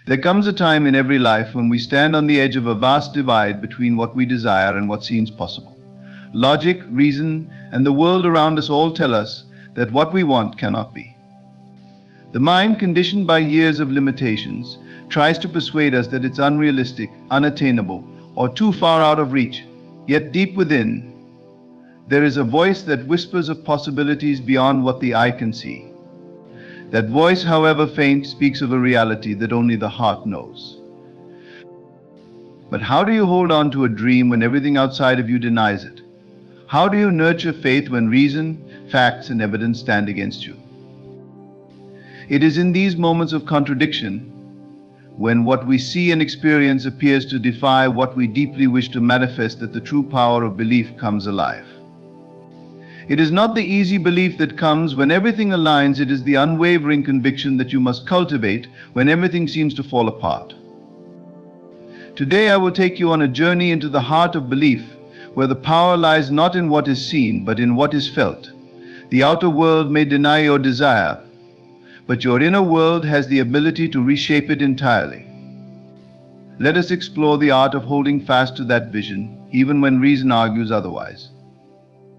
There comes a time in every life when we stand on the edge of a vast divide between what we desire and what seems possible. Logic, reason, and the world around us all tell us that what we want cannot be. The mind, conditioned by years of limitations, tries to persuade us that it's unrealistic, unattainable, or too far out of reach. Yet deep within, there is a voice that whispers of possibilities beyond what the eye can see. That voice, however faint, speaks of a reality that only the heart knows. But how do you hold on to a dream when everything outside of you denies it? How do you nurture faith when reason, facts, and evidence stand against you? It is in these moments of contradiction, when what we see and experience appears to defy what we deeply wish to manifest, that the true power of belief comes alive. It is not the easy belief that comes when everything aligns, it is the unwavering conviction that you must cultivate when everything seems to fall apart. Today I will take you on a journey into the heart of belief, where the power lies not in what is seen, but in what is felt. The outer world may deny your desire, but your inner world has the ability to reshape it entirely. Let us explore the art of holding fast to that vision, even when reason argues otherwise.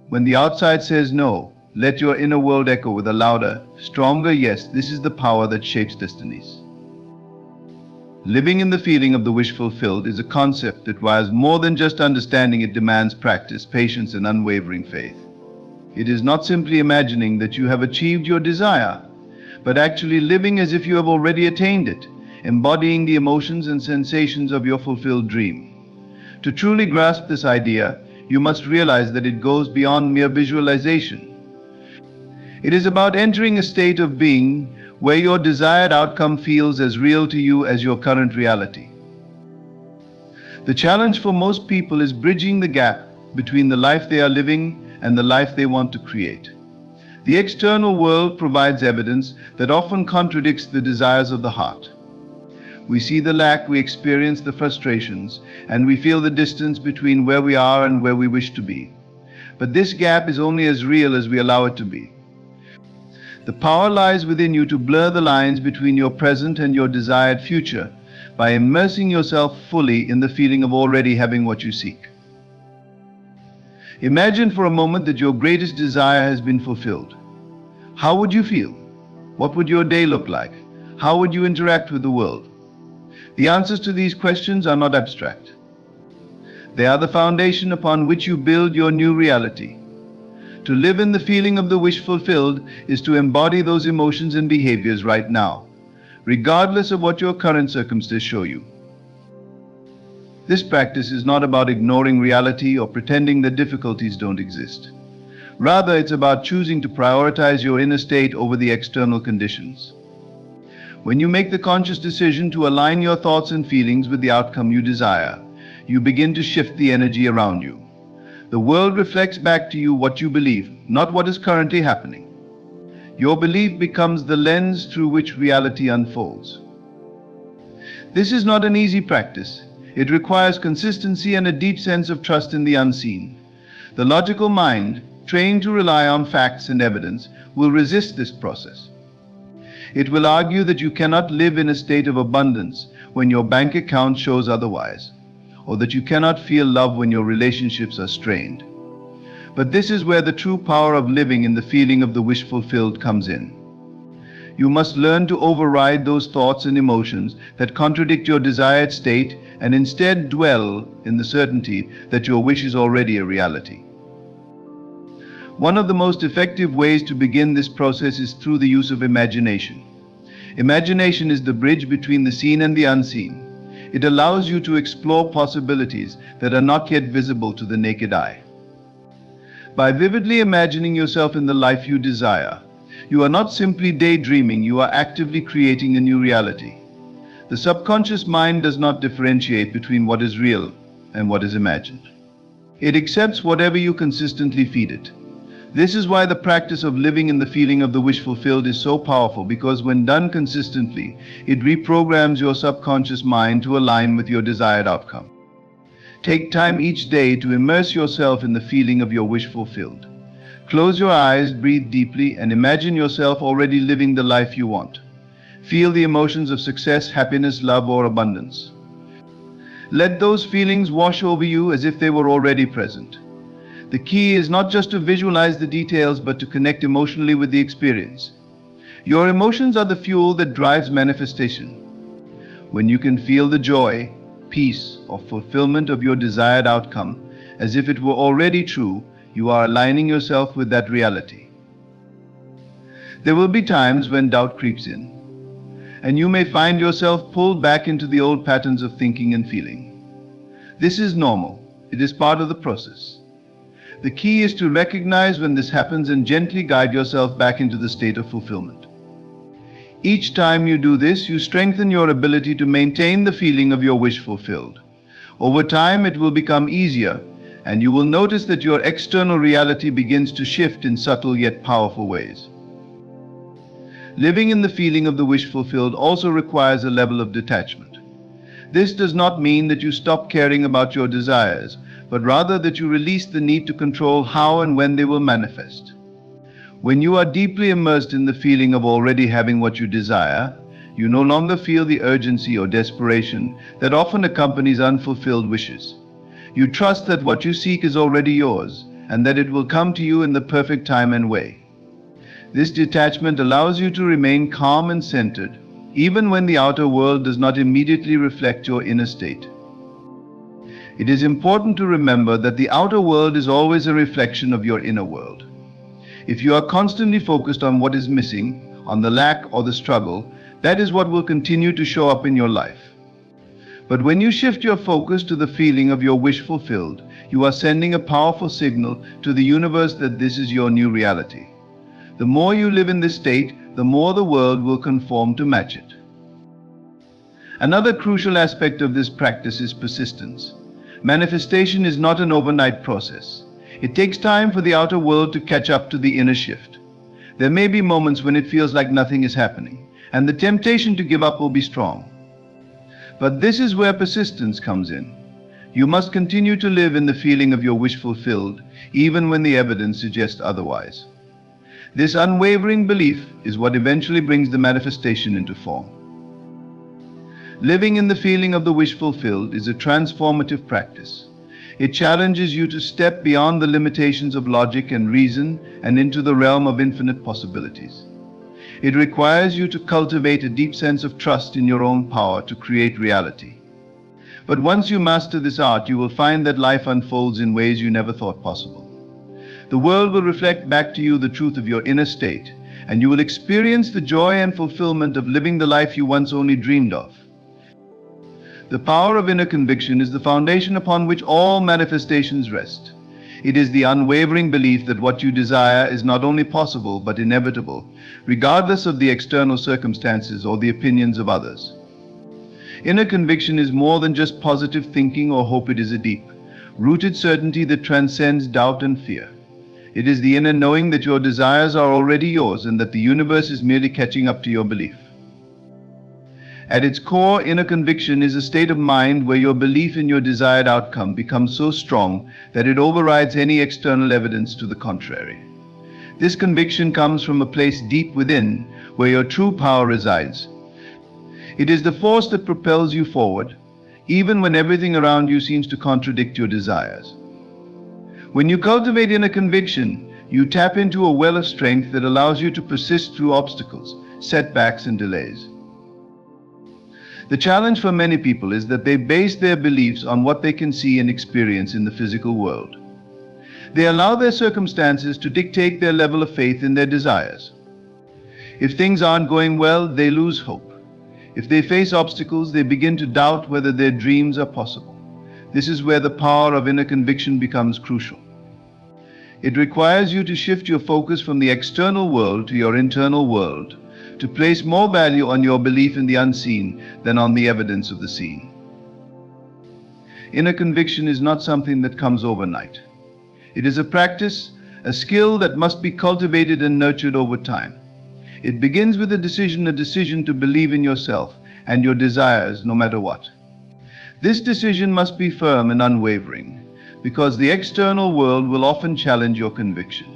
When the outside says no, let your inner world echo with a louder, stronger yes. This is the power that shapes destinies. Living in the feeling of the wish fulfilled is a concept that requires more than just understanding. It demands practice, patience, and unwavering faith. It is not simply imagining that you have achieved your desire, but actually living as if you have already attained it, embodying the emotions and sensations of your fulfilled dream. To truly grasp this idea, you must realize that it goes beyond mere visualization. It is about entering a state of being where your desired outcome feels as real to you as your current reality. The challenge for most people is bridging the gap between the life they are living and the life they want to create. The external world provides evidence that often contradicts the desires of the heart. We see the lack, we experience the frustrations, and we feel the distance between where we are and where we wish to be. But this gap is only as real as we allow it to be. The power lies within you to blur the lines between your present and your desired future by immersing yourself fully in the feeling of already having what you seek. Imagine for a moment that your greatest desire has been fulfilled. How would you feel? What would your day look like? How would you interact with the world? The answers to these questions are not abstract. They are the foundation upon which you build your new reality. To live in the feeling of the wish fulfilled is to embody those emotions and behaviors right now, regardless of what your current circumstances show you. This practice is not about ignoring reality or pretending that difficulties don't exist. Rather, it's about choosing to prioritize your inner state over the external conditions. When you make the conscious decision to align your thoughts and feelings with the outcome you desire, you begin to shift the energy around you. The world reflects back to you what you believe, not what is currently happening. Your belief becomes the lens through which reality unfolds. This is not an easy practice. It requires consistency and a deep sense of trust in the unseen. The logical mind, trained to rely on facts and evidence, will resist this process. It will argue that you cannot live in a state of abundance when your bank account shows otherwise, or that you cannot feel love when your relationships are strained. But this is where the true power of living in the feeling of the wish fulfilled comes in. You must learn to override those thoughts and emotions that contradict your desired state and instead dwell in the certainty that your wish is already a reality. One of the most effective ways to begin this process is through the use of imagination. Imagination is the bridge between the seen and the unseen. It allows you to explore possibilities that are not yet visible to the naked eye. By vividly imagining yourself in the life you desire, you are not simply daydreaming, you are actively creating a new reality. The subconscious mind does not differentiate between what is real and what is imagined. It accepts whatever you consistently feed it. This is why the practice of living in the feeling of the wish fulfilled is so powerful, because when done consistently, it reprograms your subconscious mind to align with your desired outcome. Take time each day to immerse yourself in the feeling of your wish fulfilled. Close your eyes, breathe deeply, and imagine yourself already living the life you want. Feel the emotions of success, happiness, love, or abundance. Let those feelings wash over you as if they were already present. The key is not just to visualize the details, but to connect emotionally with the experience. Your emotions are the fuel that drives manifestation. When you can feel the joy, peace, or fulfillment of your desired outcome as if it were already true, you are aligning yourself with that reality. There will be times when doubt creeps in, and you may find yourself pulled back into the old patterns of thinking and feeling. This is normal. It is part of the process. The key is to recognize when this happens and gently guide yourself back into the state of fulfillment. Each time you do this, you strengthen your ability to maintain the feeling of your wish fulfilled. Over time, it will become easier, and you will notice that your external reality begins to shift in subtle yet powerful ways. Living in the feeling of the wish fulfilled also requires a level of detachment. This does not mean that you stop caring about your desires, but rather that you release the need to control how and when they will manifest. When you are deeply immersed in the feeling of already having what you desire, you no longer feel the urgency or desperation that often accompanies unfulfilled wishes. You trust that what you seek is already yours, and that it will come to you in the perfect time and way. This detachment allows you to remain calm and centered, even when the outer world does not immediately reflect your inner state. It is important to remember that the outer world is always a reflection of your inner world. If you are constantly focused on what is missing, on the lack or the struggle, that is what will continue to show up in your life. But when you shift your focus to the feeling of your wish fulfilled, you are sending a powerful signal to the universe that this is your new reality. The more you live in this state, the more the world will conform to match it. Another crucial aspect of this practice is persistence. Manifestation is not an overnight process. It takes time for the outer world to catch up to the inner shift. There may be moments when it feels like nothing is happening, and the temptation to give up will be strong. But this is where persistence comes in. You must continue to live in the feeling of your wish fulfilled, even when the evidence suggests otherwise. This unwavering belief is what eventually brings the manifestation into form. Living in the feeling of the wish fulfilled is a transformative practice. It challenges you to step beyond the limitations of logic and reason and into the realm of infinite possibilities. It requires you to cultivate a deep sense of trust in your own power to create reality. But once you master this art, you will find that life unfolds in ways you never thought possible. The world will reflect back to you the truth of your inner state, and you will experience the joy and fulfillment of living the life you once only dreamed of. The power of inner conviction is the foundation upon which all manifestations rest. It is the unwavering belief that what you desire is not only possible but inevitable, regardless of the external circumstances or the opinions of others. Inner conviction is more than just positive thinking or hope. It is a deep, rooted certainty that transcends doubt and fear. It is the inner knowing that your desires are already yours and that the universe is merely catching up to your belief. At its core, inner conviction is a state of mind where your belief in your desired outcome becomes so strong that it overrides any external evidence to the contrary. This conviction comes from a place deep within, where your true power resides. It is the force that propels you forward, even when everything around you seems to contradict your desires. When you cultivate inner conviction, you tap into a well of strength that allows you to persist through obstacles, setbacks, and delays. The challenge for many people is that they base their beliefs on what they can see and experience in the physical world. They allow their circumstances to dictate their level of faith in their desires. If things aren't going well, they lose hope. If they face obstacles, they begin to doubt whether their dreams are possible. This is where the power of inner conviction becomes crucial. It requires you to shift your focus from the external world to your internal world, to place more value on your belief in the unseen than on the evidence of the seen. Inner conviction is not something that comes overnight. It is a practice, a skill that must be cultivated and nurtured over time. It begins with a decision to believe in yourself and your desires no matter what. This decision must be firm and unwavering, because the external world will often challenge your conviction.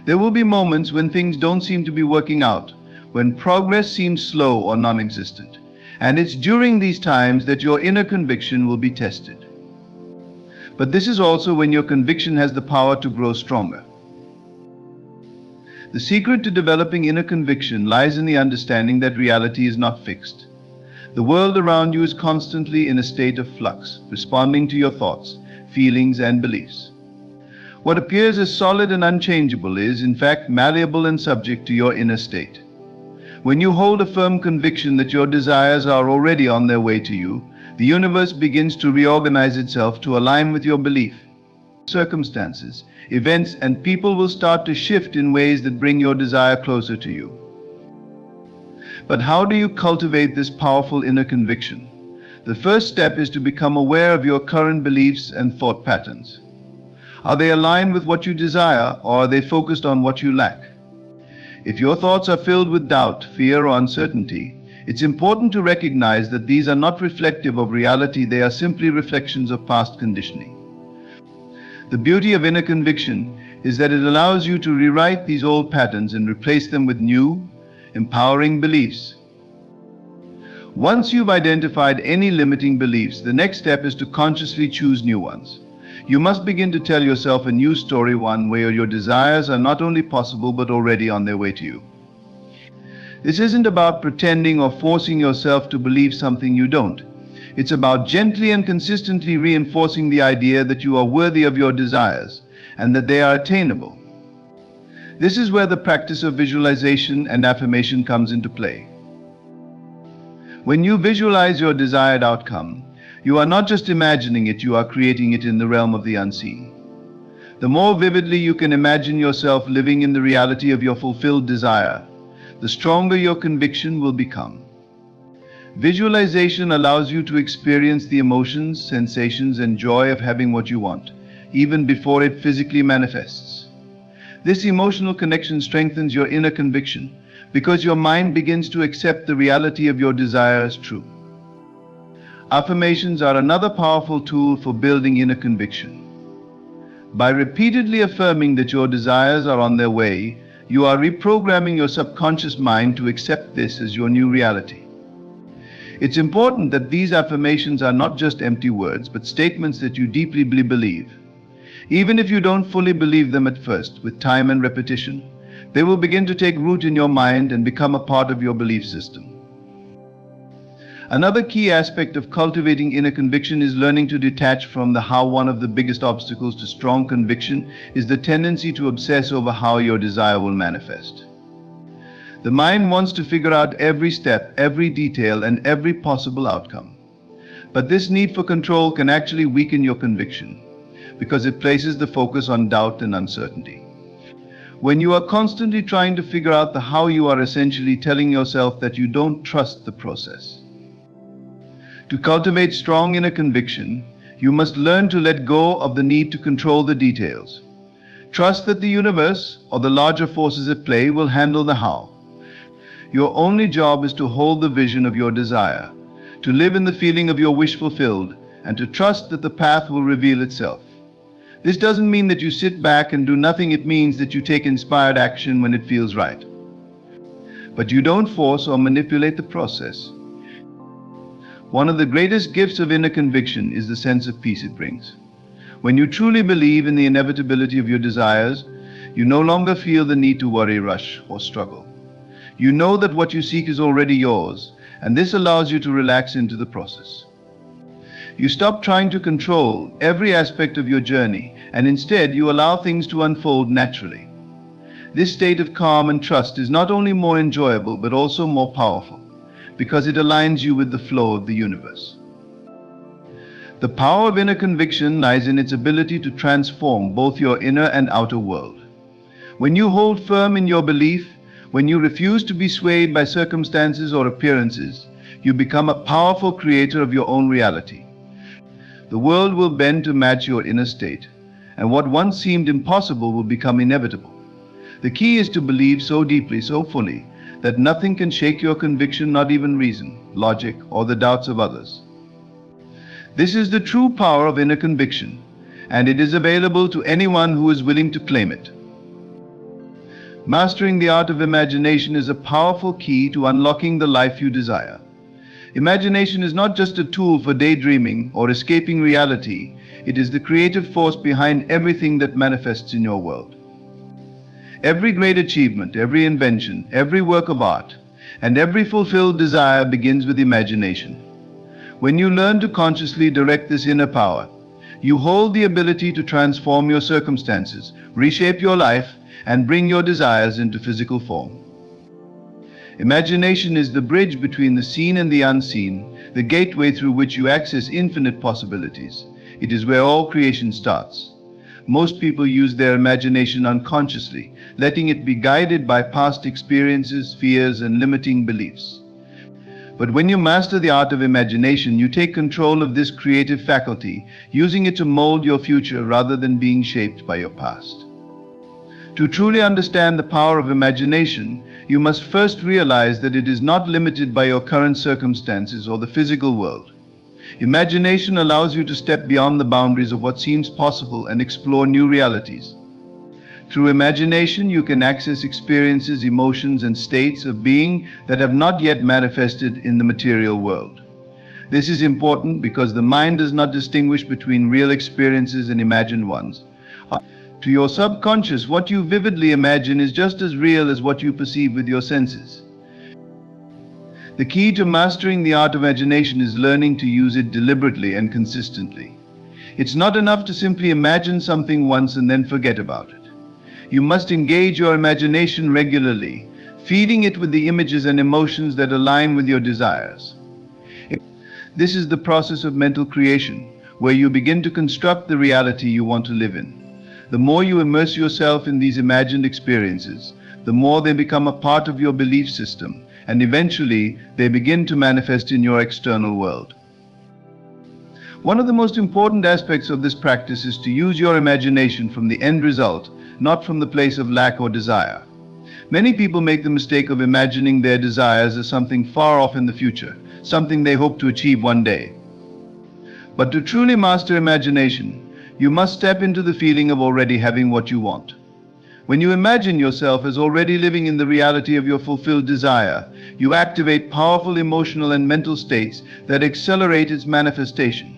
There will be moments when things don't seem to be working out, when progress seems slow or non-existent. And it's during these times that your inner conviction will be tested. But this is also when your conviction has the power to grow stronger. The secret to developing inner conviction lies in the understanding that reality is not fixed. The world around you is constantly in a state of flux, responding to your thoughts, feelings, and beliefs. What appears as solid and unchangeable is, in fact, malleable and subject to your inner state. When you hold a firm conviction that your desires are already on their way to you, the universe begins to reorganize itself to align with your belief. Circumstances, events, and people will start to shift in ways that bring your desire closer to you. But how do you cultivate this powerful inner conviction? The first step is to become aware of your current beliefs and thought patterns. Are they aligned with what you desire, or are they focused on what you lack? If your thoughts are filled with doubt, fear, or uncertainty, it's important to recognize that these are not reflective of reality, they are simply reflections of past conditioning. The beauty of inner conviction is that it allows you to rewrite these old patterns and replace them with new, empowering beliefs. Once you've identified any limiting beliefs, the next step is to consciously choose new ones. You must begin to tell yourself a new story, one where your desires are not only possible but already on their way to you. This isn't about pretending or forcing yourself to believe something you don't. It's about gently and consistently reinforcing the idea that you are worthy of your desires and that they are attainable. This is where the practice of visualization and affirmation comes into play. When you visualize your desired outcome, you are not just imagining it, you are creating it in the realm of the unseen. The more vividly you can imagine yourself living in the reality of your fulfilled desire, the stronger your conviction will become. Visualization allows you to experience the emotions, sensations, and joy of having what you want, even before it physically manifests. This emotional connection strengthens your inner conviction because your mind begins to accept the reality of your desire as true. Affirmations are another powerful tool for building inner conviction. By repeatedly affirming that your desires are on their way, you are reprogramming your subconscious mind to accept this as your new reality. It's important that these affirmations are not just empty words, but statements that you deeply believe. Even if you don't fully believe them at first, with time and repetition, they will begin to take root in your mind and become a part of your belief system. Another key aspect of cultivating inner conviction is learning to detach from the how. One of the biggest obstacles to strong conviction is the tendency to obsess over how your desire will manifest. The mind wants to figure out every step, every detail, and every possible outcome. But this need for control can actually weaken your conviction because it places the focus on doubt and uncertainty. When you are constantly trying to figure out the how, you are essentially telling yourself that you don't trust the process. To cultivate strong inner conviction, you must learn to let go of the need to control the details. Trust that the universe or the larger forces at play will handle the how. Your only job is to hold the vision of your desire, to live in the feeling of your wish fulfilled, and to trust that the path will reveal itself. This doesn't mean that you sit back and do nothing. It means that you take inspired action when it feels right. But you don't force or manipulate the process. One of the greatest gifts of inner conviction is the sense of peace it brings. When you truly believe in the inevitability of your desires, you no longer feel the need to worry, rush, or struggle. You know that what you seek is already yours, and this allows you to relax into the process. You stop trying to control every aspect of your journey, and instead you allow things to unfold naturally. This state of calm and trust is not only more enjoyable, but also more powerful, because it aligns you with the flow of the universe. The power of inner conviction lies in its ability to transform both your inner and outer world. When you hold firm in your belief, when you refuse to be swayed by circumstances or appearances, you become a powerful creator of your own reality. The world will bend to match your inner state, and what once seemed impossible will become inevitable. The key is to believe so deeply, so fully, that nothing can shake your conviction, not even reason, logic, or the doubts of others. This is the true power of inner conviction, and it is available to anyone who is willing to claim it. Mastering the art of imagination is a powerful key to unlocking the life you desire. Imagination is not just a tool for daydreaming or escaping reality, it is the creative force behind everything that manifests in your world. Every great achievement, every invention, every work of art, and every fulfilled desire begins with imagination. When you learn to consciously direct this inner power, you hold the ability to transform your circumstances, reshape your life, and bring your desires into physical form. Imagination is the bridge between the seen and the unseen, the gateway through which you access infinite possibilities. It is where all creation starts. Most people use their imagination unconsciously, letting it be guided by past experiences, fears, and limiting beliefs. But when you master the art of imagination, you take control of this creative faculty, using it to mold your future rather than being shaped by your past. To truly understand the power of imagination, you must first realize that it is not limited by your current circumstances or the physical world. Imagination allows you to step beyond the boundaries of what seems possible and explore new realities. Through imagination, you can access experiences, emotions, and states of being that have not yet manifested in the material world. This is important because the mind does not distinguish between real experiences and imagined ones. To your subconscious, what you vividly imagine is just as real as what you perceive with your senses. The key to mastering the art of imagination is learning to use it deliberately and consistently. It's not enough to simply imagine something once and then forget about it. You must engage your imagination regularly, feeding it with the images and emotions that align with your desires. This is the process of mental creation, where you begin to construct the reality you want to live in. The more you immerse yourself in these imagined experiences, the more they become a part of your belief system, and eventually they begin to manifest in your external world. One of the most important aspects of this practice is to use your imagination from the end result, not from the place of lack or desire. Many people make the mistake of imagining their desires as something far off in the future, something they hope to achieve one day. But to truly master imagination, you must step into the feeling of already having what you want. When you imagine yourself as already living in the reality of your fulfilled desire, you activate powerful emotional and mental states that accelerate its manifestation.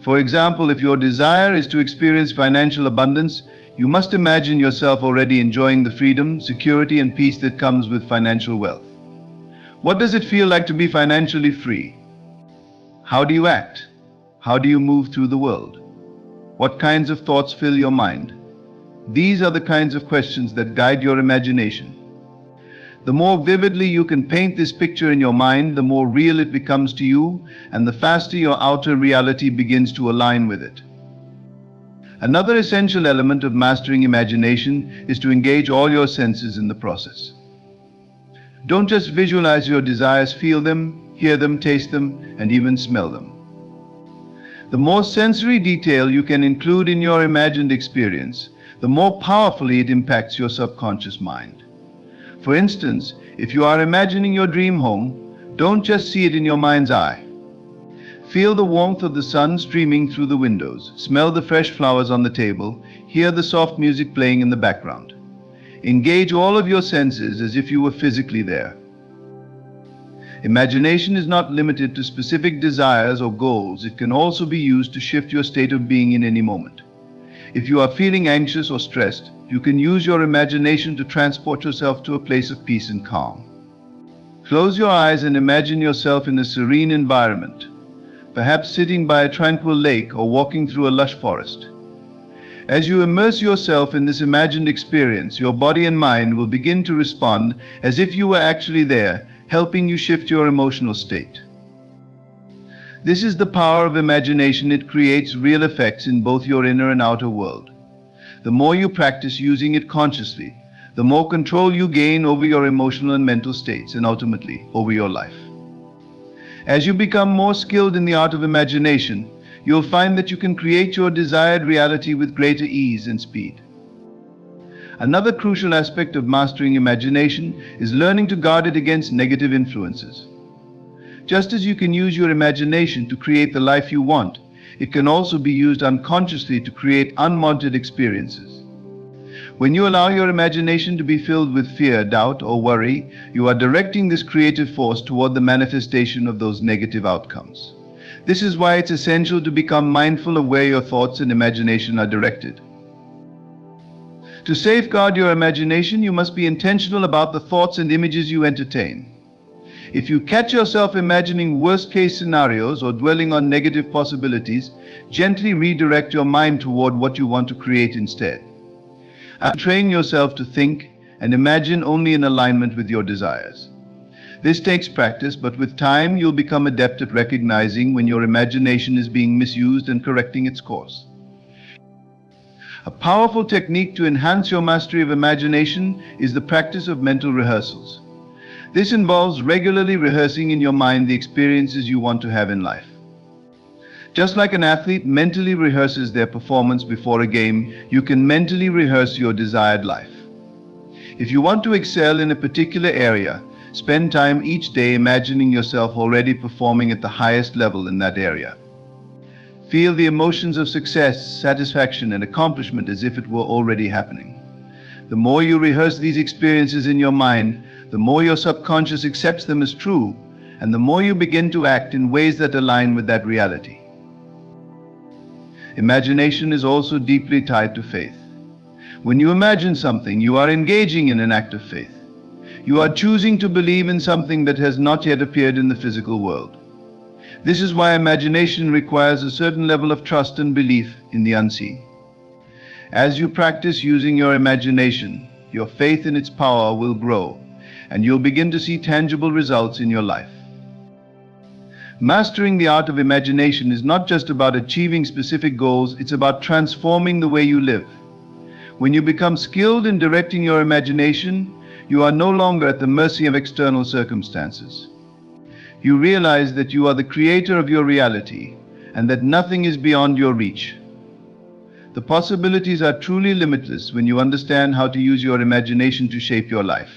For example, if your desire is to experience financial abundance, you must imagine yourself already enjoying the freedom, security, and peace that comes with financial wealth. What does it feel like to be financially free? How do you act? How do you move through the world? What kinds of thoughts fill your mind? These are the kinds of questions that guide your imagination. The more vividly you can paint this picture in your mind, the more real it becomes to you, and the faster your outer reality begins to align with it. Another essential element of mastering imagination is to engage all your senses in the process. Don't just visualize your desires, feel them, hear them, taste them, and even smell them. The more sensory detail you can include in your imagined experience, the more powerfully it impacts your subconscious mind. For instance, if you are imagining your dream home, don't just see it in your mind's eye. Feel the warmth of the sun streaming through the windows, smell the fresh flowers on the table, hear the soft music playing in the background. Engage all of your senses as if you were physically there. Imagination is not limited to specific desires or goals. It can also be used to shift your state of being in any moment. If you are feeling anxious or stressed, you can use your imagination to transport yourself to a place of peace and calm. Close your eyes and imagine yourself in a serene environment, perhaps sitting by a tranquil lake or walking through a lush forest. As you immerse yourself in this imagined experience, your body and mind will begin to respond as if you were actually there, helping you shift your emotional state. This is the power of imagination. It creates real effects in both your inner and outer world. The more you practice using it consciously, the more control you gain over your emotional and mental states, and ultimately over your life. As you become more skilled in the art of imagination, you'll find that you can create your desired reality with greater ease and speed. Another crucial aspect of mastering imagination is learning to guard it against negative influences. Just as you can use your imagination to create the life you want, it can also be used unconsciously to create unwanted experiences. When you allow your imagination to be filled with fear, doubt, or worry, you are directing this creative force toward the manifestation of those negative outcomes. This is why it's essential to become mindful of where your thoughts and imagination are directed. To safeguard your imagination, you must be intentional about the thoughts and images you entertain. If you catch yourself imagining worst-case scenarios or dwelling on negative possibilities, gently redirect your mind toward what you want to create instead. And train yourself to think and imagine only in alignment with your desires. This takes practice, but with time you'll become adept at recognizing when your imagination is being misused and correcting its course. A powerful technique to enhance your mastery of imagination is the practice of mental rehearsals. This involves regularly rehearsing in your mind the experiences you want to have in life. Just like an athlete mentally rehearses their performance before a game, you can mentally rehearse your desired life. If you want to excel in a particular area, spend time each day imagining yourself already performing at the highest level in that area. Feel the emotions of success, satisfaction, and accomplishment as if it were already happening. The more you rehearse these experiences in your mind, the more your subconscious accepts them as true, and the more you begin to act in ways that align with that reality. Imagination is also deeply tied to faith. When you imagine something, you are engaging in an act of faith. You are choosing to believe in something that has not yet appeared in the physical world. This is why imagination requires a certain level of trust and belief in the unseen. As you practice using your imagination, your faith in its power will grow, and you'll begin to see tangible results in your life. Mastering the art of imagination is not just about achieving specific goals, it's about transforming the way you live. When you become skilled in directing your imagination, you are no longer at the mercy of external circumstances. You realize that you are the creator of your reality and that nothing is beyond your reach. The possibilities are truly limitless when you understand how to use your imagination to shape your life.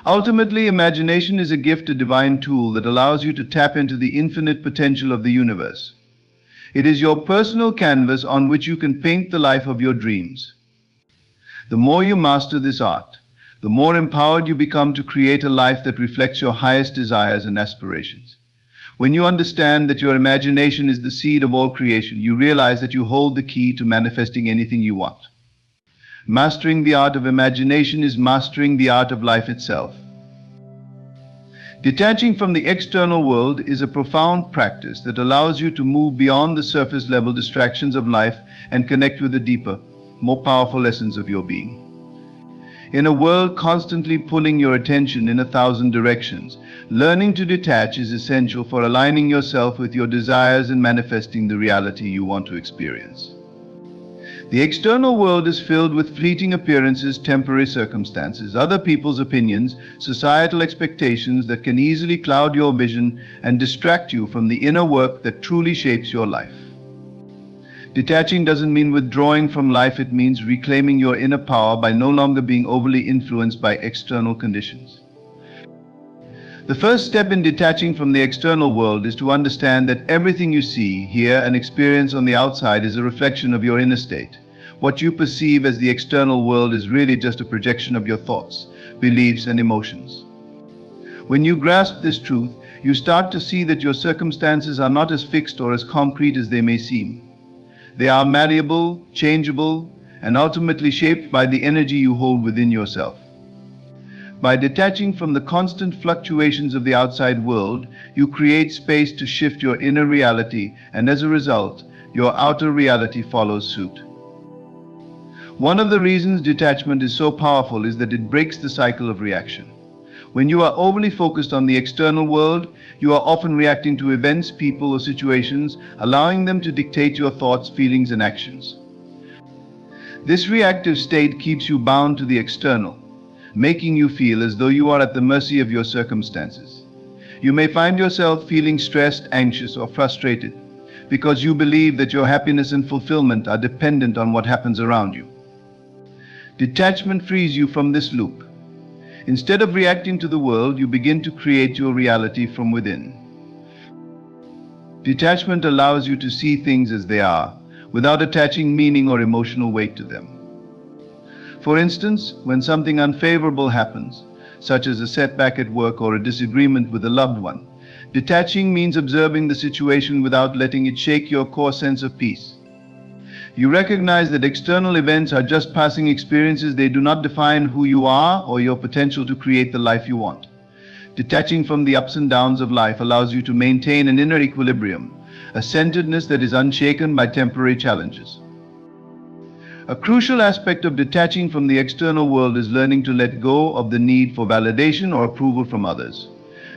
Ultimately, imagination is a gift, a divine tool that allows you to tap into the infinite potential of the universe. It is your personal canvas on which you can paint the life of your dreams. The more you master this art, the more empowered you become to create a life that reflects your highest desires and aspirations. When you understand that your imagination is the seed of all creation, you realize that you hold the key to manifesting anything you want. Mastering the art of imagination is mastering the art of life itself. Detaching from the external world is a profound practice that allows you to move beyond the surface level distractions of life and connect with the deeper, more powerful essence of your being. In a world constantly pulling your attention in 1,000 directions, learning to detach is essential for aligning yourself with your desires and manifesting the reality you want to experience. The external world is filled with fleeting appearances, temporary circumstances, other people's opinions, societal expectations that can easily cloud your vision and distract you from the inner work that truly shapes your life. Detaching doesn't mean withdrawing from life, it means reclaiming your inner power by no longer being overly influenced by external conditions. The first step in detaching from the external world is to understand that everything you see, hear, and experience on the outside is a reflection of your inner state. What you perceive as the external world is really just a projection of your thoughts, beliefs, and emotions. When you grasp this truth, you start to see that your circumstances are not as fixed or as concrete as they may seem. They are malleable, changeable, and ultimately shaped by the energy you hold within yourself. By detaching from the constant fluctuations of the outside world, you create space to shift your inner reality, and as a result, your outer reality follows suit. One of the reasons detachment is so powerful is that it breaks the cycle of reaction. When you are overly focused on the external world, you are often reacting to events, people, or situations, allowing them to dictate your thoughts, feelings, and actions. This reactive state keeps you bound to the external, making you feel as though you are at the mercy of your circumstances. You may find yourself feeling stressed, anxious, or frustrated because you believe that your happiness and fulfillment are dependent on what happens around you. Detachment frees you from this loop. Instead of reacting to the world, you begin to create your reality from within. Detachment allows you to see things as they are, without attaching meaning or emotional weight to them. For instance, when something unfavorable happens, such as a setback at work or a disagreement with a loved one, detaching means observing the situation without letting it shake your core sense of peace. You recognize that external events are just passing experiences. They do not define who you are or your potential to create the life you want. Detaching from the ups and downs of life allows you to maintain an inner equilibrium, a centeredness that is unshaken by temporary challenges. A crucial aspect of detaching from the external world is learning to let go of the need for validation or approval from others.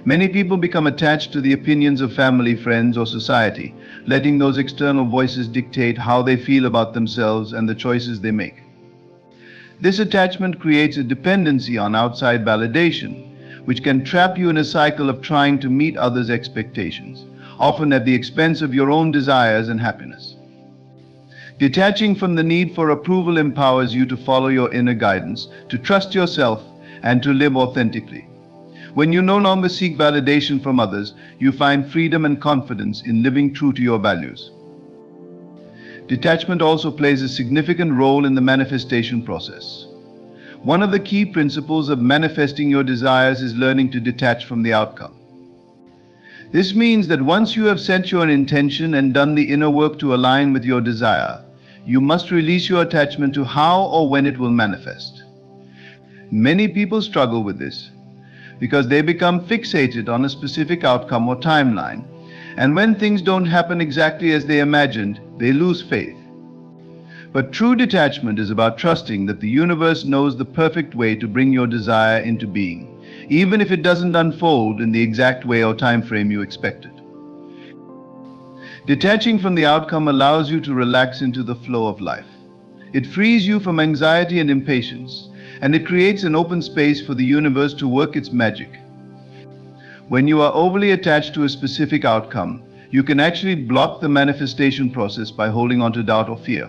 Many people become attached to the opinions of family, friends, or society, letting those external voices dictate how they feel about themselves and the choices they make. This attachment creates a dependency on outside validation, which can trap you in a cycle of trying to meet others' expectations, often at the expense of your own desires and happiness. Detaching from the need for approval empowers you to follow your inner guidance, to trust yourself, and to live authentically. When you no longer seek validation from others, you find freedom and confidence in living true to your values. Detachment also plays a significant role in the manifestation process. One of the key principles of manifesting your desires is learning to detach from the outcome. This means that once you have set your intention and done the inner work to align with your desire, you must release your attachment to how or when it will manifest. Many people struggle with this because they become fixated on a specific outcome or timeline, and when things don't happen exactly as they imagined, they lose faith. But true detachment is about trusting that the universe knows the perfect way to bring your desire into being, even if it doesn't unfold in the exact way or time frame you expected. Detaching from the outcome allows you to relax into the flow of life. It frees you from anxiety and impatience, and it creates an open space for the universe to work its magic. When you are overly attached to a specific outcome, you can actually block the manifestation process by holding on to doubt or fear.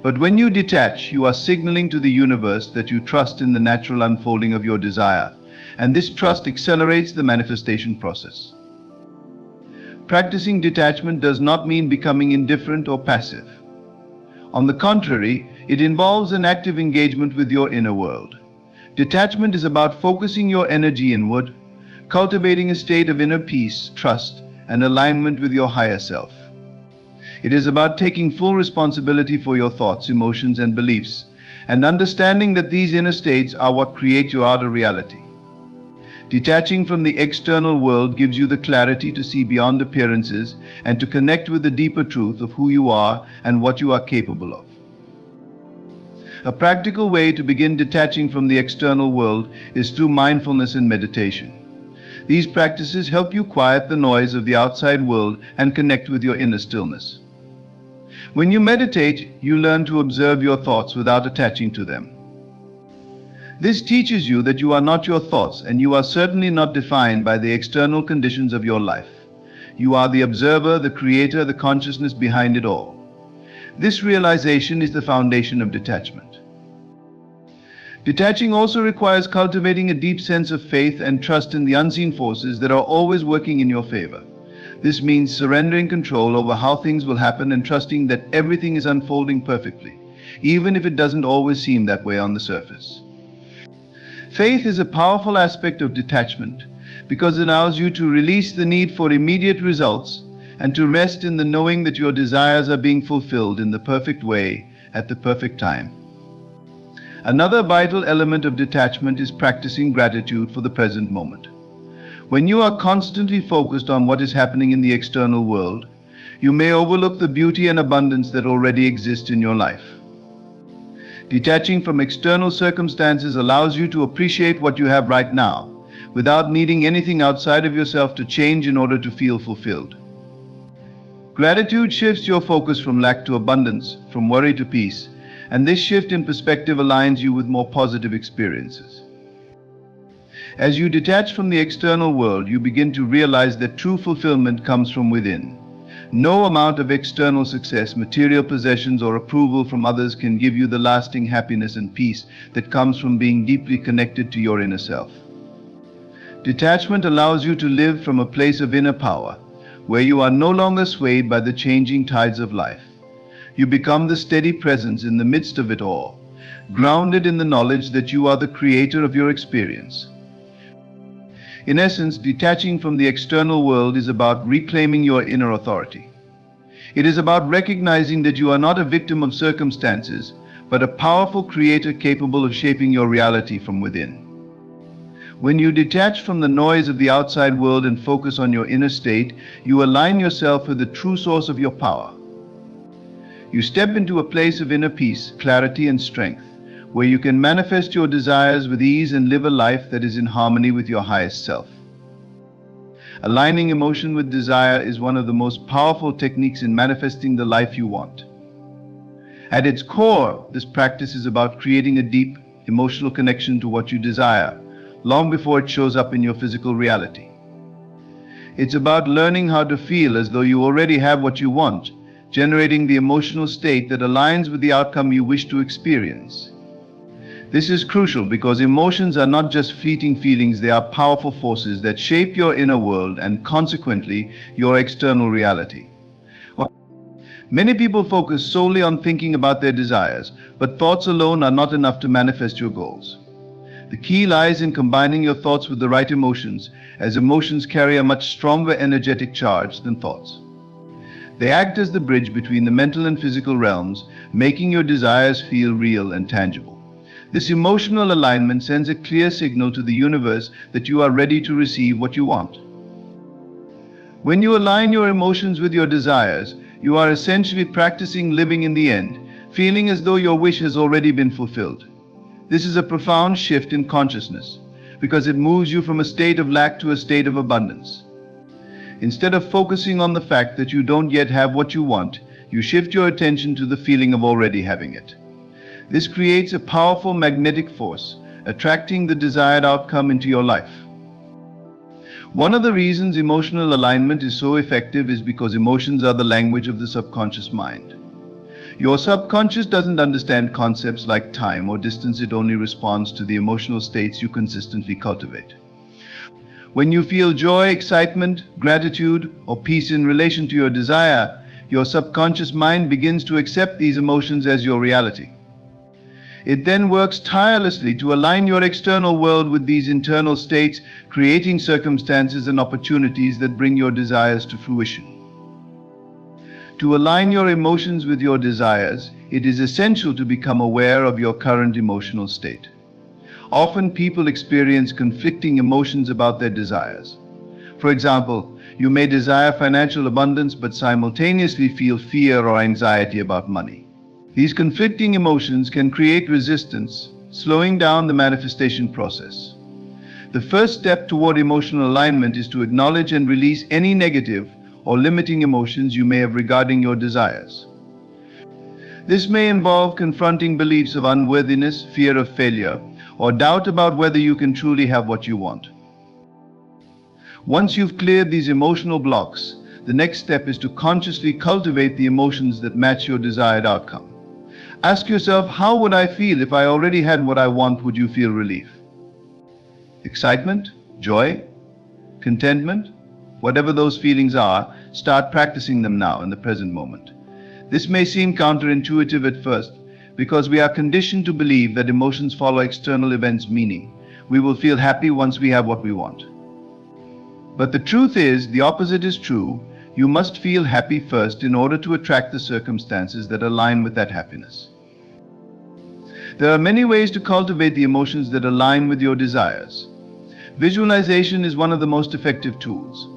But when you detach, you are signaling to the universe that you trust in the natural unfolding of your desire, and this trust accelerates the manifestation process. Practicing detachment does not mean becoming indifferent or passive. On the contrary, it involves an active engagement with your inner world. Detachment is about focusing your energy inward, cultivating a state of inner peace, trust, and alignment with your higher self. It is about taking full responsibility for your thoughts, emotions, and beliefs, and understanding that these inner states are what create your outer reality. Detaching from the external world gives you the clarity to see beyond appearances and to connect with the deeper truth of who you are and what you are capable of. A practical way to begin detaching from the external world is through mindfulness and meditation. These practices help you quiet the noise of the outside world and connect with your inner stillness. When you meditate, you learn to observe your thoughts without attaching to them. This teaches you that you are not your thoughts, and you are certainly not defined by the external conditions of your life. You are the observer, the creator, the consciousness behind it all. This realization is the foundation of detachment. Detaching also requires cultivating a deep sense of faith and trust in the unseen forces that are always working in your favor. This means surrendering control over how things will happen and trusting that everything is unfolding perfectly, even if it doesn't always seem that way on the surface. Faith is a powerful aspect of detachment because it allows you to release the need for immediate results and to rest in the knowing that your desires are being fulfilled in the perfect way at the perfect time. Another vital element of detachment is practicing gratitude for the present moment. When you are constantly focused on what is happening in the external world, you may overlook the beauty and abundance that already exist in your life. Detaching from external circumstances allows you to appreciate what you have right now, without needing anything outside of yourself to change in order to feel fulfilled. Gratitude shifts your focus from lack to abundance, from worry to peace, and this shift in perspective aligns you with more positive experiences. As you detach from the external world, you begin to realize that true fulfillment comes from within. No amount of external success, material possessions, or approval from others can give you the lasting happiness and peace that comes from being deeply connected to your inner self. Detachment allows you to live from a place of inner power, where you are no longer swayed by the changing tides of life. You become the steady presence in the midst of it all, grounded in the knowledge that you are the creator of your experience. In essence, detaching from the external world is about reclaiming your inner authority. It is about recognizing that you are not a victim of circumstances, but a powerful creator capable of shaping your reality from within. When you detach from the noise of the outside world and focus on your inner state, you align yourself with the true source of your power. You step into a place of inner peace, clarity, and strength, where you can manifest your desires with ease and live a life that is in harmony with your highest self. Aligning emotion with desire is one of the most powerful techniques in manifesting the life you want. At its core, this practice is about creating a deep, emotional connection to what you desire, long before it shows up in your physical reality. It's about learning how to feel as though you already have what you want, generating the emotional state that aligns with the outcome you wish to experience. This is crucial because emotions are not just fleeting feelings, they are powerful forces that shape your inner world and consequently your external reality. Many people focus solely on thinking about their desires, but thoughts alone are not enough to manifest your goals. The key lies in combining your thoughts with the right emotions, as emotions carry a much stronger energetic charge than thoughts. They act as the bridge between the mental and physical realms, making your desires feel real and tangible. This emotional alignment sends a clear signal to the universe that you are ready to receive what you want. When you align your emotions with your desires, you are essentially practicing living in the end, feeling as though your wish has already been fulfilled. This is a profound shift in consciousness, because it moves you from a state of lack to a state of abundance. Instead of focusing on the fact that you don't yet have what you want, you shift your attention to the feeling of already having it. This creates a powerful magnetic force, attracting the desired outcome into your life. One of the reasons emotional alignment is so effective is because emotions are the language of the subconscious mind. Your subconscious doesn't understand concepts like time or distance, it only responds to the emotional states you consistently cultivate. When you feel joy, excitement, gratitude, or peace in relation to your desire, your subconscious mind begins to accept these emotions as your reality. It then works tirelessly to align your external world with these internal states, creating circumstances and opportunities that bring your desires to fruition. To align your emotions with your desires, it is essential to become aware of your current emotional state. Often people experience conflicting emotions about their desires. For example, you may desire financial abundance but simultaneously feel fear or anxiety about money. These conflicting emotions can create resistance, slowing down the manifestation process. The first step toward emotional alignment is to acknowledge and release any negative or limiting emotions you may have regarding your desires. This may involve confronting beliefs of unworthiness, fear of failure, or doubt about whether you can truly have what you want. Once you've cleared these emotional blocks, the next step is to consciously cultivate the emotions that match your desired outcome. Ask yourself, how would I feel if I already had what I want? Would you feel relief? Excitement? Joy? Contentment? Whatever those feelings are, start practicing them now in the present moment. This may seem counterintuitive at first, because we are conditioned to believe that emotions follow external events, meaning we will feel happy once we have what we want. But the truth is, the opposite is true. You must feel happy first in order to attract the circumstances that align with that happiness. There are many ways to cultivate the emotions that align with your desires. Visualization is one of the most effective tools.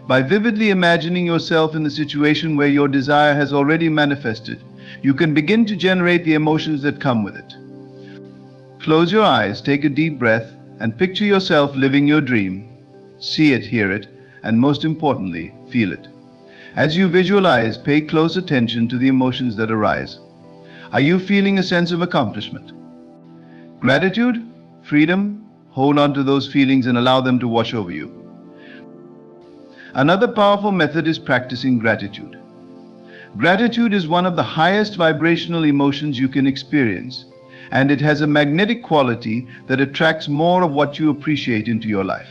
By vividly imagining yourself in the situation where your desire has already manifested, you can begin to generate the emotions that come with it. Close your eyes, take a deep breath, and picture yourself living your dream. See it, hear it, and most importantly, feel it. As you visualize, pay close attention to the emotions that arise. Are you feeling a sense of accomplishment? Gratitude? Freedom? Hold on to those feelings and allow them to wash over you. Another powerful method is practicing gratitude. Gratitude is one of the highest vibrational emotions you can experience, and it has a magnetic quality that attracts more of what you appreciate into your life.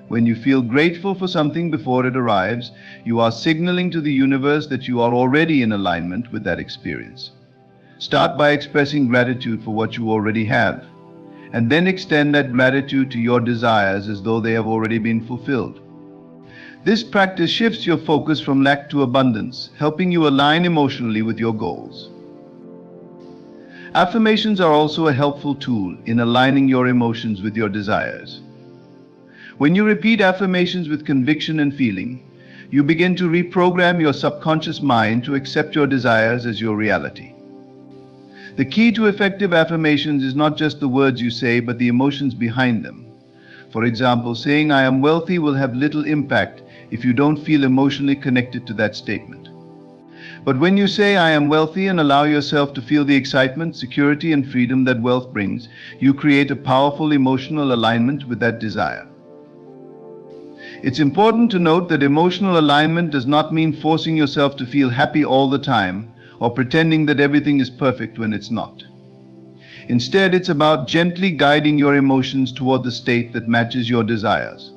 When you feel grateful for something before it arrives, you are signaling to the universe that you are already in alignment with that experience. Start by expressing gratitude for what you already have, and then extend that gratitude to your desires as though they have already been fulfilled. This practice shifts your focus from lack to abundance, helping you align emotionally with your goals. Affirmations are also a helpful tool in aligning your emotions with your desires. When you repeat affirmations with conviction and feeling, you begin to reprogram your subconscious mind to accept your desires as your reality. The key to effective affirmations is not just the words you say, but the emotions behind them. For example, saying "I am wealthy" will have little impact if you don't feel emotionally connected to that statement. But when you say "I am wealthy" and allow yourself to feel the excitement, security, and freedom that wealth brings, you create a powerful emotional alignment with that desire. It's important to note that emotional alignment does not mean forcing yourself to feel happy all the time or pretending that everything is perfect when it's not. Instead, it's about gently guiding your emotions toward the state that matches your desires.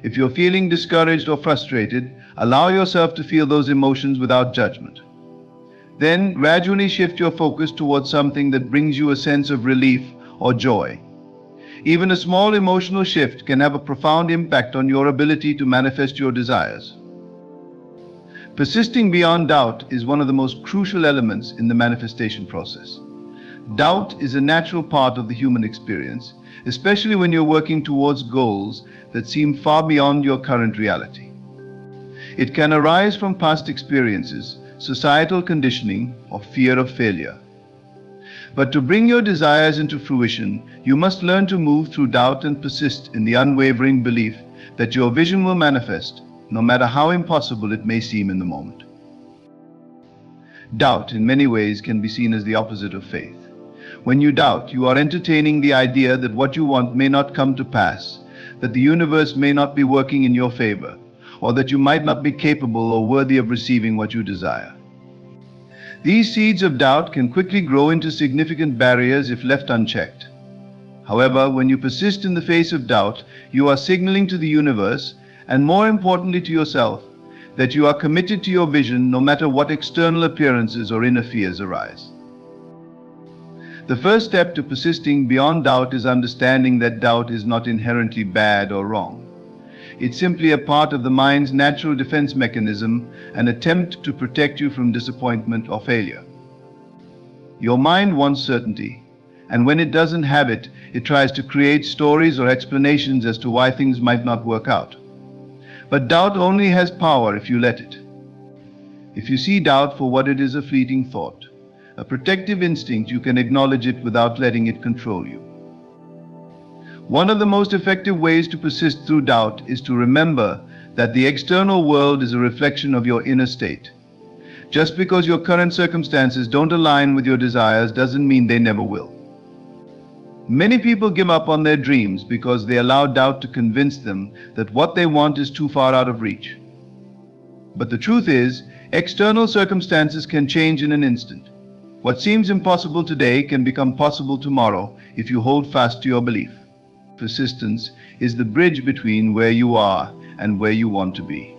If you're feeling discouraged or frustrated, allow yourself to feel those emotions without judgment. Then gradually shift your focus towards something that brings you a sense of relief or joy. Even a small emotional shift can have a profound impact on your ability to manifest your desires. Persisting beyond doubt is one of the most crucial elements in the manifestation process. Doubt is a natural part of the human experience, especially when you're working towards goals that seem far beyond your current reality. It can arise from past experiences, societal conditioning, or fear of failure. But to bring your desires into fruition, you must learn to move through doubt and persist in the unwavering belief that your vision will manifest, no matter how impossible it may seem in the moment. Doubt, in many ways, can be seen as the opposite of faith. When you doubt, you are entertaining the idea that what you want may not come to pass, that the universe may not be working in your favor, or that you might not be capable or worthy of receiving what you desire. These seeds of doubt can quickly grow into significant barriers if left unchecked. However, when you persist in the face of doubt, you are signaling to the universe, and more importantly to yourself, that you are committed to your vision no matter what external appearances or inner fears arise. The first step to persisting beyond doubt is understanding that doubt is not inherently bad or wrong. It's simply a part of the mind's natural defense mechanism, an attempt to protect you from disappointment or failure. Your mind wants certainty, and when it doesn't have it, it tries to create stories or explanations as to why things might not work out. But doubt only has power if you let it. If you see doubt for what it is, a fleeting thought, a protective instinct, you can acknowledge it without letting it control you. One of the most effective ways to persist through doubt is to remember that the external world is a reflection of your inner state. Just because your current circumstances don't align with your desires doesn't mean they never will. Many people give up on their dreams because they allow doubt to convince them that what they want is too far out of reach. But the truth is, external circumstances can change in an instant. What seems impossible today can become possible tomorrow if you hold fast to your belief. Persistence is the bridge between where you are and where you want to be.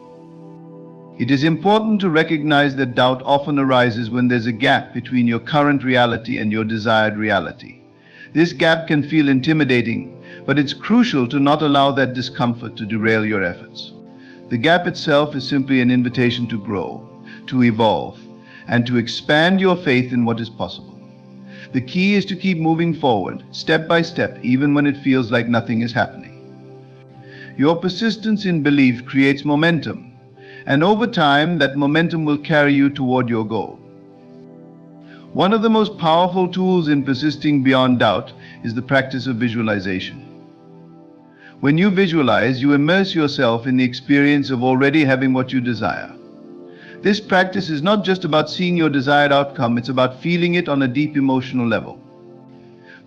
It is important to recognize that doubt often arises when there's a gap between your current reality and your desired reality. This gap can feel intimidating, but it's crucial to not allow that discomfort to derail your efforts. The gap itself is simply an invitation to grow, to evolve, and to expand your faith in what is possible. The key is to keep moving forward, step by step, even when it feels like nothing is happening. Your persistence in belief creates momentum, and over time, that momentum will carry you toward your goal. One of the most powerful tools in persisting beyond doubt is the practice of visualization. When you visualize, you immerse yourself in the experience of already having what you desire. This practice is not just about seeing your desired outcome, it's about feeling it on a deep emotional level.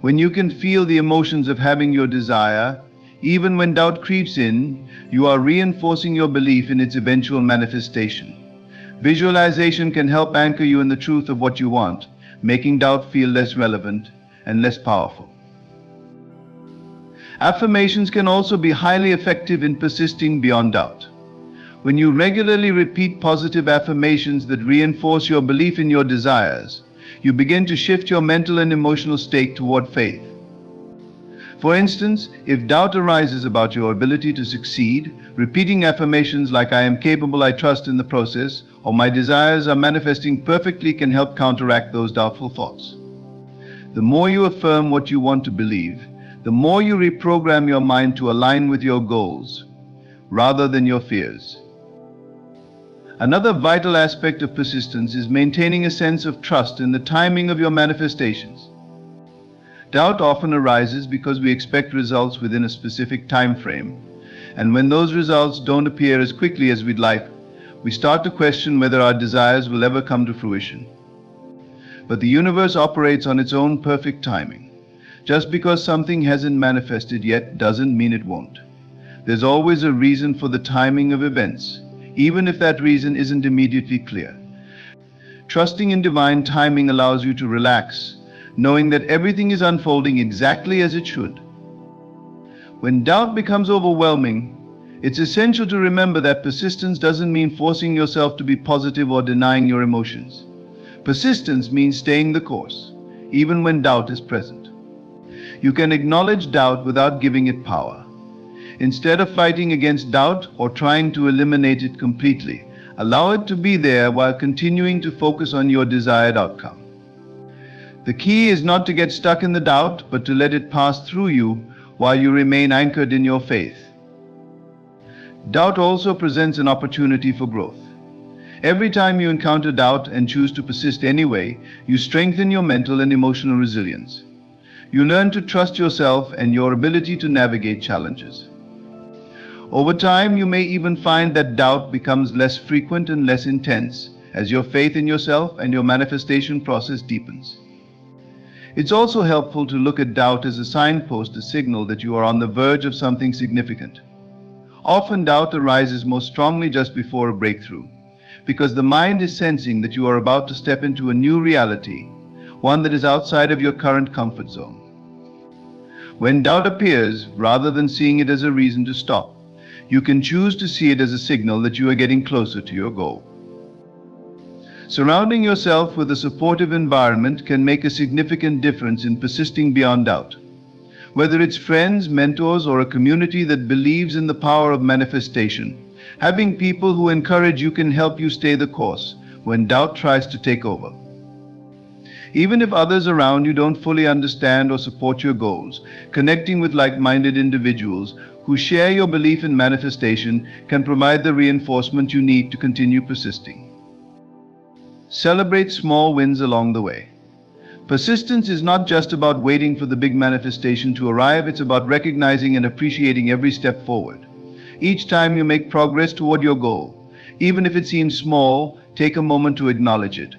When you can feel the emotions of having your desire, even when doubt creeps in, you are reinforcing your belief in its eventual manifestation. Visualization can help anchor you in the truth of what you want, making doubt feel less relevant and less powerful. Affirmations can also be highly effective in persisting beyond doubt. When you regularly repeat positive affirmations that reinforce your belief in your desires, you begin to shift your mental and emotional state toward faith. For instance, if doubt arises about your ability to succeed, repeating affirmations like "I am capable, I trust in the process," or "my desires are manifesting perfectly" can help counteract those doubtful thoughts. The more you affirm what you want to believe, the more you reprogram your mind to align with your goals, rather than your fears. Another vital aspect of persistence is maintaining a sense of trust in the timing of your manifestations. Doubt often arises because we expect results within a specific time frame, and when those results don't appear as quickly as we'd like, we start to question whether our desires will ever come to fruition. But the universe operates on its own perfect timing. Just because something hasn't manifested yet doesn't mean it won't. There's always a reason for the timing of events, even if that reason isn't immediately clear. Trusting in divine timing allows you to relax, knowing that everything is unfolding exactly as it should. When doubt becomes overwhelming, it's essential to remember that persistence doesn't mean forcing yourself to be positive or denying your emotions. Persistence means staying the course, even when doubt is present. You can acknowledge doubt without giving it power. Instead of fighting against doubt or trying to eliminate it completely, allow it to be there while continuing to focus on your desired outcome. The key is not to get stuck in the doubt, but to let it pass through you while you remain anchored in your faith. Doubt also presents an opportunity for growth. Every time you encounter doubt and choose to persist anyway, you strengthen your mental and emotional resilience. You learn to trust yourself and your ability to navigate challenges. Over time, you may even find that doubt becomes less frequent and less intense as your faith in yourself and your manifestation process deepens. It's also helpful to look at doubt as a signpost, a signal that you are on the verge of something significant. Often doubt arises most strongly just before a breakthrough, because the mind is sensing that you are about to step into a new reality, one that is outside of your current comfort zone. When doubt appears, rather than seeing it as a reason to stop, you can choose to see it as a signal that you are getting closer to your goal. Surrounding yourself with a supportive environment can make a significant difference in persisting beyond doubt. Whether it's friends, mentors, or a community that believes in the power of manifestation, having people who encourage you can help you stay the course when doubt tries to take over. Even if others around you don't fully understand or support your goals, connecting with like-minded individuals who share your belief in manifestation can provide the reinforcement you need to continue persisting. Celebrate small wins along the way. Persistence is not just about waiting for the big manifestation to arrive, it's about recognizing and appreciating every step forward. Each time you make progress toward your goal, even if it seems small, take a moment to acknowledge it.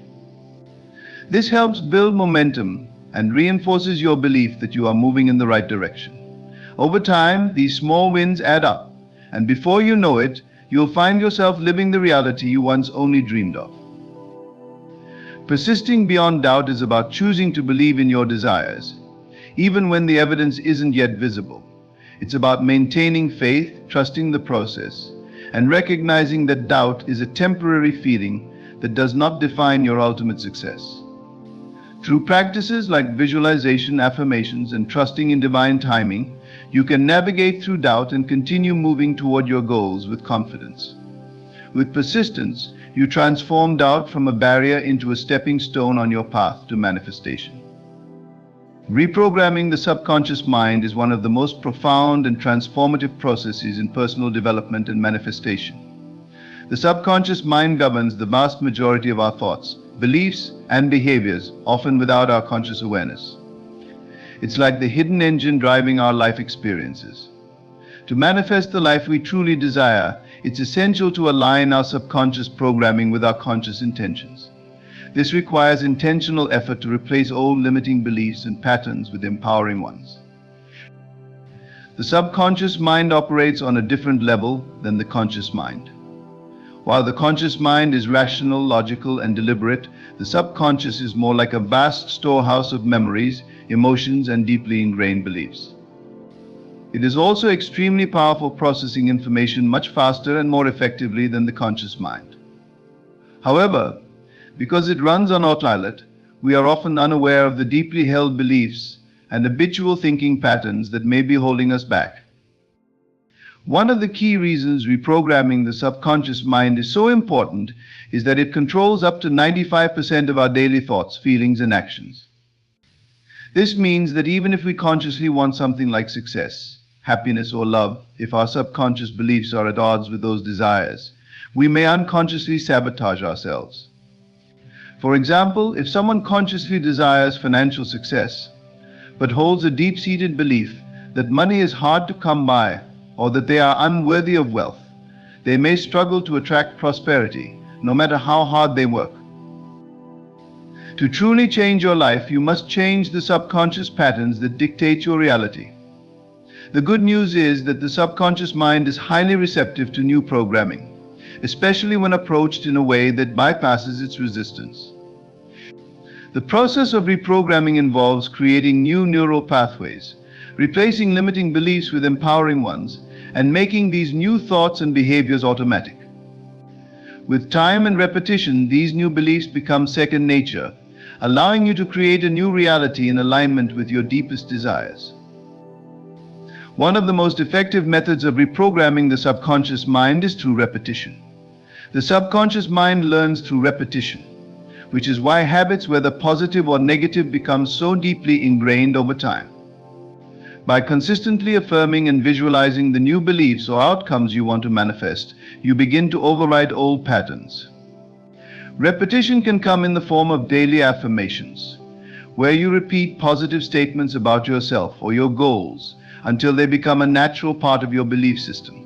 This helps build momentum and reinforces your belief that you are moving in the right direction. Over time, these small wins add up, and before you know it, you'll find yourself living the reality you once only dreamed of. Persisting beyond doubt is about choosing to believe in your desires, even when the evidence isn't yet visible. It's about maintaining faith, trusting the process, and recognizing that doubt is a temporary feeling that does not define your ultimate success. Through practices like visualization, affirmations, and trusting in divine timing, you can navigate through doubt and continue moving toward your goals with confidence. With persistence, you transform doubt from a barrier into a stepping stone on your path to manifestation. Reprogramming the subconscious mind is one of the most profound and transformative processes in personal development and manifestation. The subconscious mind governs the vast majority of our thoughts, beliefs, and behaviors, often without our conscious awareness. It's like the hidden engine driving our life experiences. To manifest the life we truly desire, it's essential to align our subconscious programming with our conscious intentions. This requires intentional effort to replace old limiting beliefs and patterns with empowering ones. The subconscious mind operates on a different level than the conscious mind. While the conscious mind is rational, logical, and deliberate, the subconscious is more like a vast storehouse of memories, emotions, and deeply ingrained beliefs. It is also extremely powerful, processing information much faster and more effectively than the conscious mind. However, because it runs on autopilot, we are often unaware of the deeply held beliefs and habitual thinking patterns that may be holding us back. One of the key reasons reprogramming the subconscious mind is so important is that it controls up to 95% of our daily thoughts, feelings, and actions. This means that even if we consciously want something like success, happiness, or love, if our subconscious beliefs are at odds with those desires, we may unconsciously sabotage ourselves. For example, if someone consciously desires financial success, but holds a deep-seated belief that money is hard to come by or that they are unworthy of wealth, they may struggle to attract prosperity, no matter how hard they work. To truly change your life, you must change the subconscious patterns that dictate your reality. The good news is that the subconscious mind is highly receptive to new programming, especially when approached in a way that bypasses its resistance. The process of reprogramming involves creating new neural pathways, replacing limiting beliefs with empowering ones, and making these new thoughts and behaviors automatic. With time and repetition, these new beliefs become second nature, allowing you to create a new reality in alignment with your deepest desires. One of the most effective methods of reprogramming the subconscious mind is through repetition. The subconscious mind learns through repetition, which is why habits, whether positive or negative, become so deeply ingrained over time. By consistently affirming and visualizing the new beliefs or outcomes you want to manifest, you begin to override old patterns. Repetition can come in the form of daily affirmations, where you repeat positive statements about yourself or your goals until they become a natural part of your belief system.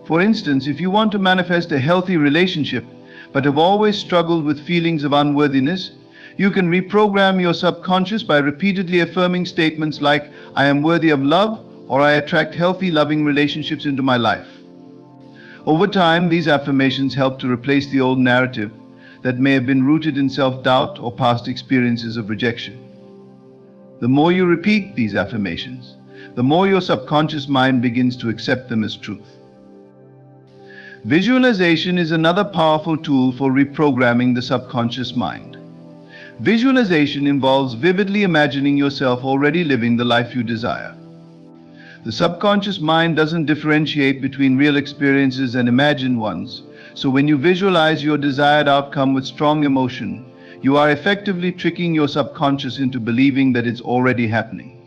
For instance, if you want to manifest a healthy relationship but have always struggled with feelings of unworthiness, you can reprogram your subconscious by repeatedly affirming statements like, "I am worthy of love," or "I attract healthy, loving relationships into my life." Over time, these affirmations help to replace the old narrative that may have been rooted in self-doubt or past experiences of rejection. The more you repeat these affirmations, the more your subconscious mind begins to accept them as truth. Visualization is another powerful tool for reprogramming the subconscious mind. Visualization involves vividly imagining yourself already living the life you desire. The subconscious mind doesn't differentiate between real experiences and imagined ones, so when you visualize your desired outcome with strong emotion, you are effectively tricking your subconscious into believing that it's already happening.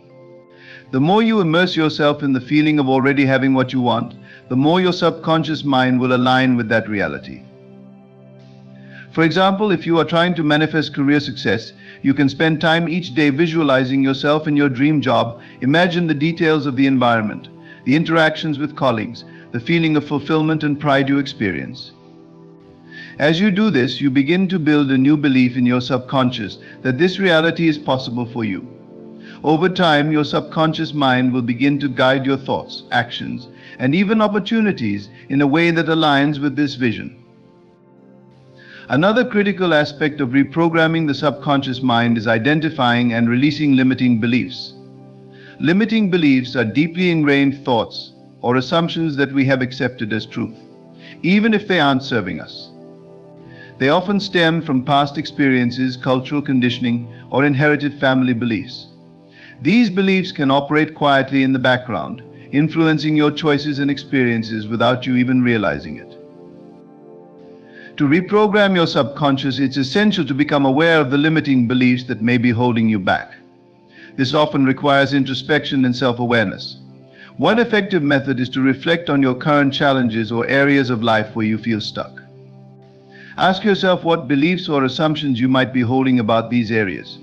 The more you immerse yourself in the feeling of already having what you want, the more your subconscious mind will align with that reality. For example, if you are trying to manifest career success, you can spend time each day visualizing yourself in your dream job. Imagine the details of the environment, the interactions with colleagues, the feeling of fulfillment and pride you experience. As you do this, you begin to build a new belief in your subconscious that this reality is possible for you. Over time, your subconscious mind will begin to guide your thoughts, actions, and even opportunities in a way that aligns with this vision. Another critical aspect of reprogramming the subconscious mind is identifying and releasing limiting beliefs. Limiting beliefs are deeply ingrained thoughts or assumptions that we have accepted as truth, even if they aren't serving us. They often stem from past experiences, cultural conditioning, or inherited family beliefs. These beliefs can operate quietly in the background, influencing your choices and experiences without you even realizing it. To reprogram your subconscious, it's essential to become aware of the limiting beliefs that may be holding you back. This often requires introspection and self-awareness. One effective method is to reflect on your current challenges or areas of life where you feel stuck. Ask yourself what beliefs or assumptions you might be holding about these areas.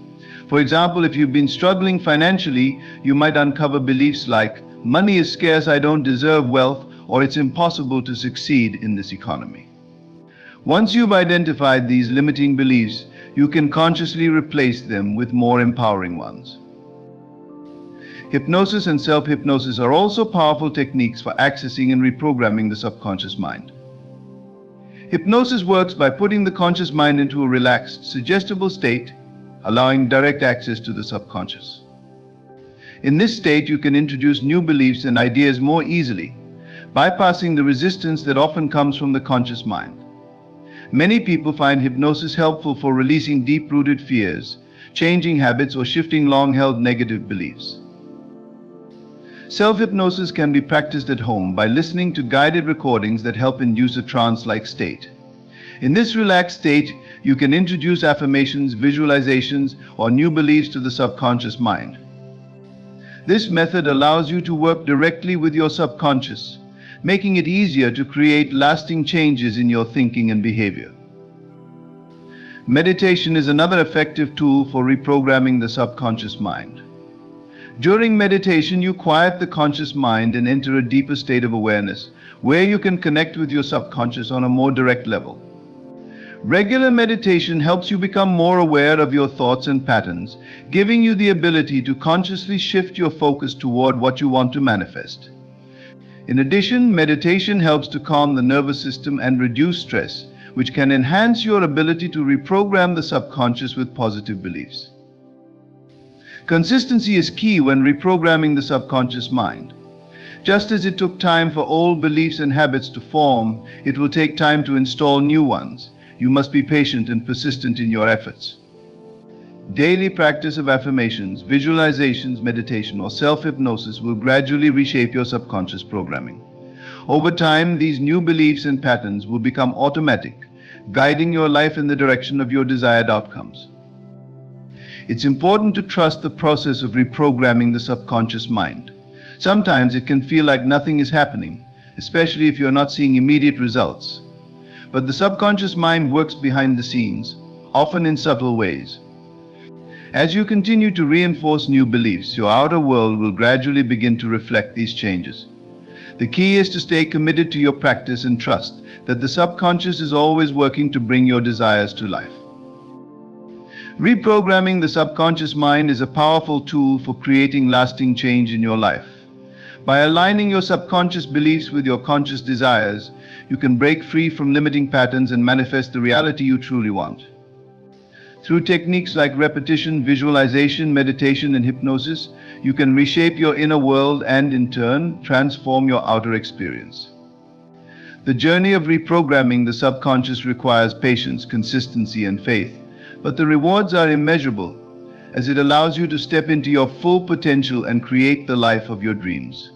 For example, if you've been struggling financially, you might uncover beliefs like, "Money is scarce, I don't deserve wealth," or "It's impossible to succeed in this economy." Once you've identified these limiting beliefs, you can consciously replace them with more empowering ones. Hypnosis and self-hypnosis are also powerful techniques for accessing and reprogramming the subconscious mind. Hypnosis works by putting the conscious mind into a relaxed, suggestible state, allowing direct access to the subconscious. In this state, you can introduce new beliefs and ideas more easily, bypassing the resistance that often comes from the conscious mind. Many people find hypnosis helpful for releasing deep-rooted fears, changing habits, or shifting long-held negative beliefs. Self-hypnosis can be practiced at home by listening to guided recordings that help induce a trance-like state. In this relaxed state, you can introduce affirmations, visualizations, or new beliefs to the subconscious mind. This method allows you to work directly with your subconscious, making it easier to create lasting changes in your thinking and behavior. Meditation is another effective tool for reprogramming the subconscious mind. During meditation, you quiet the conscious mind and enter a deeper state of awareness, where you can connect with your subconscious on a more direct level. Regular meditation helps you become more aware of your thoughts and patterns, giving you the ability to consciously shift your focus toward what you want to manifest. In addition, meditation helps to calm the nervous system and reduce stress, which can enhance your ability to reprogram the subconscious with positive beliefs. Consistency is key when reprogramming the subconscious mind. Just as it took time for old beliefs and habits to form, it will take time to install new ones. You must be patient and persistent in your efforts. Daily practice of affirmations, visualizations, meditation, or self-hypnosis will gradually reshape your subconscious programming. Over time, these new beliefs and patterns will become automatic, guiding your life in the direction of your desired outcomes. It's important to trust the process of reprogramming the subconscious mind. Sometimes it can feel like nothing is happening, especially if you're not seeing immediate results. But the subconscious mind works behind the scenes, often in subtle ways. As you continue to reinforce new beliefs, your outer world will gradually begin to reflect these changes. The key is to stay committed to your practice and trust that the subconscious is always working to bring your desires to life. Reprogramming the subconscious mind is a powerful tool for creating lasting change in your life. By aligning your subconscious beliefs with your conscious desires, you can break free from limiting patterns and manifest the reality you truly want. Through techniques like repetition, visualization, meditation, and hypnosis, you can reshape your inner world and, in turn, transform your outer experience. The journey of reprogramming the subconscious requires patience, consistency, and faith, but the rewards are immeasurable, as it allows you to step into your full potential and create the life of your dreams.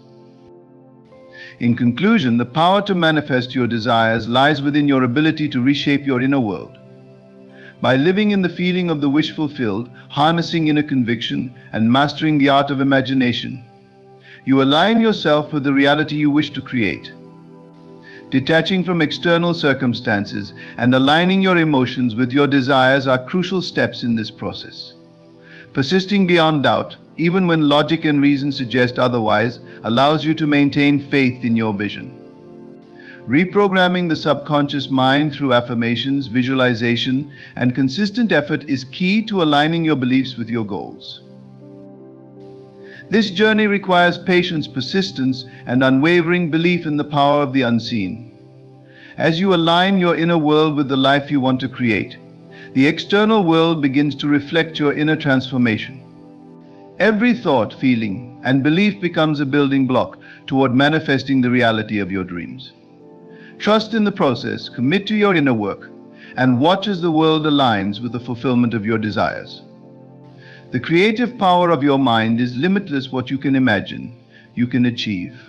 In conclusion, the power to manifest your desires lies within your ability to reshape your inner world. By living in the feeling of the wish fulfilled, harnessing inner conviction, and mastering the art of imagination, you align yourself with the reality you wish to create. Detaching from external circumstances and aligning your emotions with your desires are crucial steps in this process. Persisting beyond doubt, even when logic and reason suggest otherwise, allows you to maintain faith in your vision. Reprogramming the subconscious mind through affirmations, visualization, and consistent effort is key to aligning your beliefs with your goals. This journey requires patience, persistence, and unwavering belief in the power of the unseen. As you align your inner world with the life you want to create, the external world begins to reflect your inner transformation. Every thought, feeling, and belief becomes a building block toward manifesting the reality of your dreams. Trust in the process, commit to your inner work, and watch as the world aligns with the fulfillment of your desires. The creative power of your mind is limitless. What you can imagine, you can achieve.